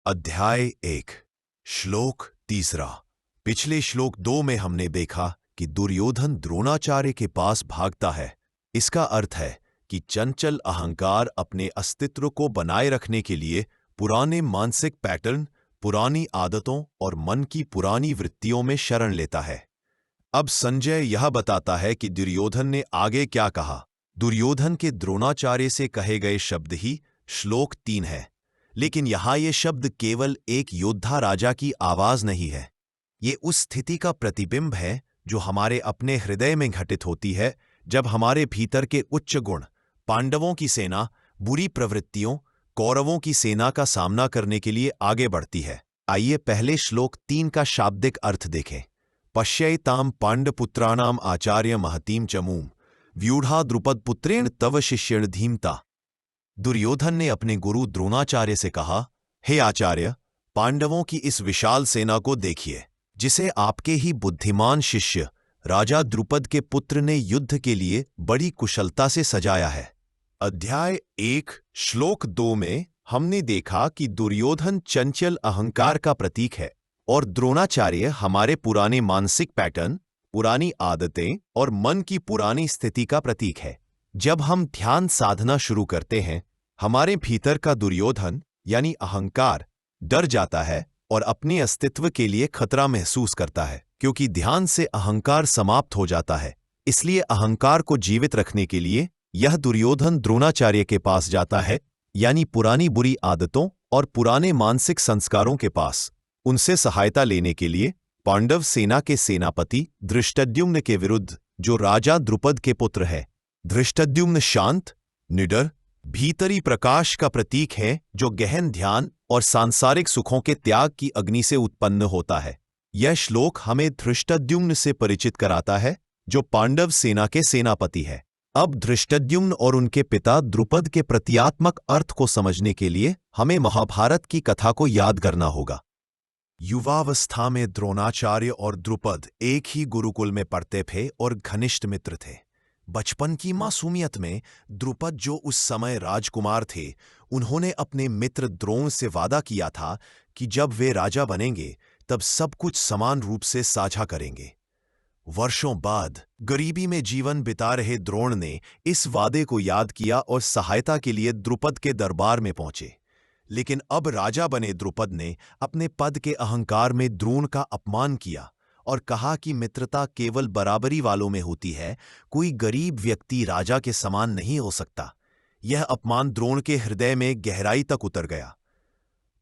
अध्याय 1 श्लोक 3। पिछले श्लोक 2 में हमने देखा कि दुर्योधन द्रोणाचार्य के पास भागता है। इसका अर्थ है कि चंचल अहंकार अपने अस्तित्व को बनाए रखने के लिए पुराने मानसिक पैटर्न, पुरानी आदतों और मन की पुरानी वृत्तियों में शरण लेता है। अब संजय यह बताता है कि दुर्योधन ने आगे क्या कहा। दुर्योधन के द्रोणाचार्य से कहे गए शब्द ही श्लोक 3 है, लेकिन यहां ये शब्द केवल एक योद्धा राजा की आवाज नहीं है। ये उस स्थिति का प्रतिबिंब है जो हमारे अपने हृदय में घटित होती है जब हमारे भीतर के उच्च गुण, पांडवों की सेना, बुरी प्रवृत्तियों, कौरवों की सेना का सामना करने के लिए आगे बढ़ती है। आइए पहले श्लोक 3 का शाब्दिक अर्थ देखें। पश्यैताम पांडपुत्राणाम आचार्य महतीम चमूम व्यूढ़ा द्रुपदपुत्रेण तव शिष्येण धीमता। दुर्योधन ने अपने गुरु द्रोणाचार्य से कहा, हे आचार्य, पांडवों की इस विशाल सेना को देखिए, जिसे आपके ही बुद्धिमान शिष्य राजा द्रुपद के पुत्र ने युद्ध के लिए बड़ी कुशलता से सजाया है। अध्याय 1 श्लोक 2 में हमने देखा कि दुर्योधन चंचल अहंकार का प्रतीक है और द्रोणाचार्य हमारे पुराने मानसिक पैटर्न, पुरानी आदतें और मन की पुरानी स्थिति का प्रतीक है। जब हम ध्यान साधना शुरू करते हैं, हमारे भीतर का दुर्योधन यानी अहंकार डर जाता है और अपने अस्तित्व के लिए खतरा महसूस करता है, क्योंकि ध्यान से अहंकार समाप्त हो जाता है। इसलिए अहंकार को जीवित रखने के लिए यह दुर्योधन द्रोणाचार्य के पास जाता है, यानी पुरानी बुरी आदतों और पुराने मानसिक संस्कारों के पास। उनसे सहायता लेने के लिए पांडव सेना के सेनापति धृष्टद्युम्न के विरुद्ध, जो राजा द्रुपद के पुत्र है। धृष्टद्युम्न शांत, निडर, भीतरी प्रकाश का प्रतीक है जो गहन ध्यान और सांसारिक सुखों के त्याग की अग्नि से उत्पन्न होता है। यह श्लोक हमें धृष्टद्युम्न से परिचित कराता है, जो पांडव सेना के सेनापति है। अब धृष्टद्युम्न और उनके पिता द्रुपद के प्रतीकात्मक अर्थ को समझने के लिए हमें महाभारत की कथा को याद करना होगा। युवावस्था में द्रोणाचार्य और द्रुपद एक ही गुरुकुल में पढ़ते थे और घनिष्ठ मित्र थे। बचपन की मासूमियत में द्रुपद, जो उस समय राजकुमार थे, उन्होंने अपने मित्र द्रोण से वादा किया था कि जब वे राजा बनेंगे तब सब कुछ समान रूप से साझा करेंगे। वर्षों बाद गरीबी में जीवन बिता रहे द्रोण ने इस वादे को याद किया और सहायता के लिए द्रुपद के दरबार में पहुंचे। लेकिन अब राजा बने द्रुपद ने अपने पद के अहंकार में द्रोण का अपमान किया और कहा कि मित्रता केवल बराबरी वालों में होती है, कोई गरीब व्यक्ति राजा के समान नहीं हो सकता। यह अपमान द्रोण के हृदय में गहराई तक उतर गया।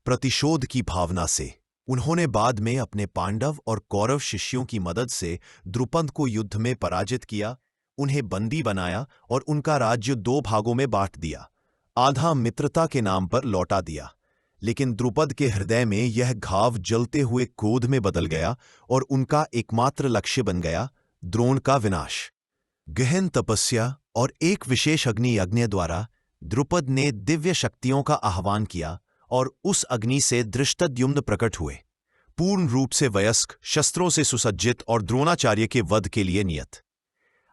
प्रतिशोध की भावना से उन्होंने बाद में अपने पांडव और कौरव शिष्यों की मदद से द्रुपद को युद्ध में पराजित किया, उन्हें बंदी बनाया और उनका राज्य 2 भागों में बांट दिया। आधा मित्रता के नाम पर लौटा दिया, लेकिन द्रुपद के हृदय में यह घाव जलते हुए क्रोध में बदल गया और उनका एकमात्र लक्ष्य बन गया द्रोण का विनाश। गहन तपस्या और एक विशेष अग्नि यज्ञ द्वारा द्रुपद ने दिव्य शक्तियों का आह्वान किया और उस अग्नि से धृष्टद्युम्न प्रकट हुए, पूर्ण रूप से वयस्क, शस्त्रों से सुसज्जित और द्रोणाचार्य के वध के लिए नियत।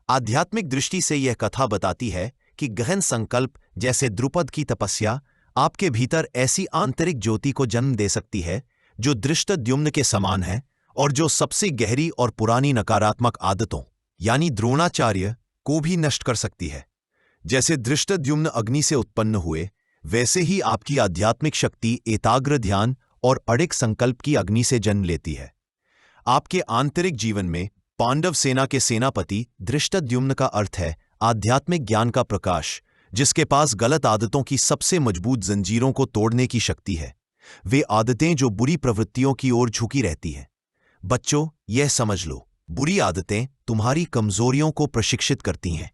आध्यात्मिक दृष्टि से यह कथा बताती है कि गहन संकल्प जैसे द्रुपद की तपस्या आपके भीतर ऐसी आंतरिक ज्योति को जन्म दे सकती है जो धृष्टद्युम्न के समान है और जो सबसे गहरी और पुरानी नकारात्मक आदतों यानी द्रोणाचार्य को भी नष्ट कर सकती है। जैसे धृष्टद्युम्न अग्नि से उत्पन्न हुए, वैसे ही आपकी आध्यात्मिक शक्ति एकाग्र ध्यान और अडिग संकल्प की अग्नि से जन्म लेती है। आपके आंतरिक जीवन में पांडव सेना के सेनापति धृष्टद्युम्न का अर्थ है आध्यात्मिक ज्ञान का प्रकाश, जिसके पास गलत आदतों की सबसे मजबूत जंजीरों को तोड़ने की शक्ति है। वे आदतें जो बुरी प्रवृत्तियों की ओर झुकी रहती हैं। बच्चों, यह समझ लो, बुरी आदतें तुम्हारी कमजोरियों को प्रशिक्षित करती हैं।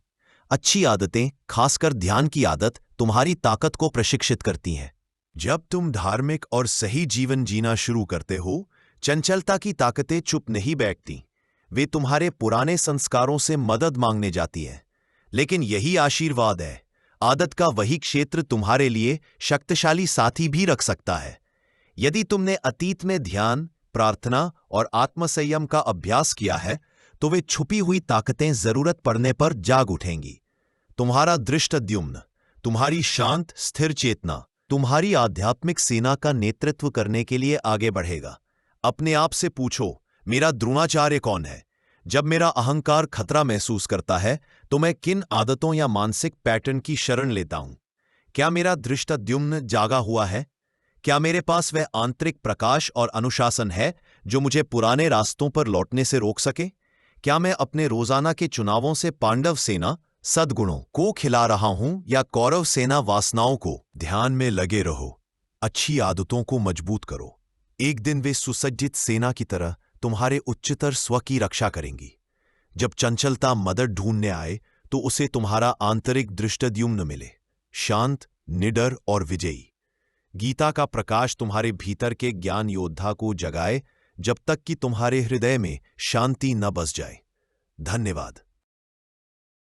अच्छी आदतें, खासकर ध्यान की आदत, तुम्हारी ताकत को प्रशिक्षित करती हैं। जब तुम धार्मिक और सही जीवन जीना शुरू करते हो, चंचलता की ताकतें चुप नहीं बैठती। वे तुम्हारे पुराने संस्कारों से मदद मांगने जाती हैं। लेकिन यही आशीर्वाद है, आदत का वही क्षेत्र तुम्हारे लिए शक्तिशाली साथी भी रख सकता है। यदि तुमने अतीत में ध्यान, प्रार्थना और आत्मसंयम का अभ्यास किया है, तो वे छुपी हुई ताकतें जरूरत पड़ने पर जाग उठेंगी। तुम्हारा धृष्टद्युम्न, तुम्हारी शांत स्थिर चेतना, तुम्हारी आध्यात्मिक सेना का नेतृत्व करने के लिए आगे बढ़ेगा। अपने आप से पूछो, मेरा द्रोणाचार्य कौन है? जब मेरा अहंकार खतरा महसूस करता है तो मैं किन आदतों या मानसिक पैटर्न की शरण लेता हूं? क्या मेरा धृष्टद्युम्न जागा हुआ है? क्या मेरे पास वह आंतरिक प्रकाश और अनुशासन है जो मुझे पुराने रास्तों पर लौटने से रोक सके? क्या मैं अपने रोजाना के चुनावों से पांडव सेना सद्गुणों को खिला रहा हूं या कौरव सेना वासनाओं को? ध्यान में लगे रहो, अच्छी आदतों को मजबूत करो। एक दिन वे सुसज्जित सेना की तरह तुम्हारे उच्चतर स्व की रक्षा करेंगी। जब चंचलता मदद ढूंढने आए तो उसे तुम्हारा आंतरिक धृष्टद्युम्न मिले, शांत, निडर और विजयी। गीता का प्रकाश तुम्हारे भीतर के ज्ञान योद्धा को जगाए जब तक कि तुम्हारे हृदय में शांति न बस जाए। धन्यवाद।